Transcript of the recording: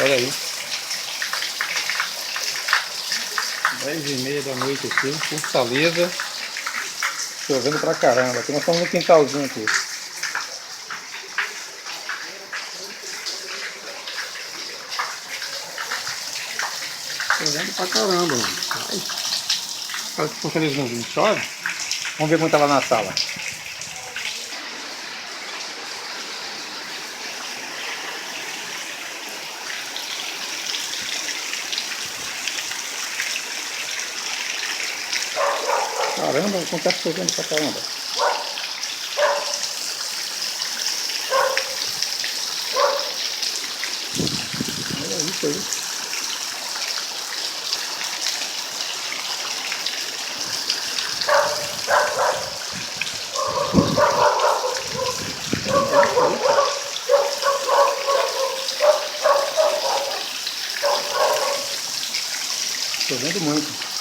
Olha aí. 10h30 da noite aqui, Fortaleza. Chovendo pra caramba. Aqui nós estamos no quintalzinho aqui. Chovendo pra caramba, mano. Parece que Fortaleza não chove. Vamos ver como tá lá na sala. Caramba, como tá chovendo pra caramba. Olha isso aí. Chovendo muito.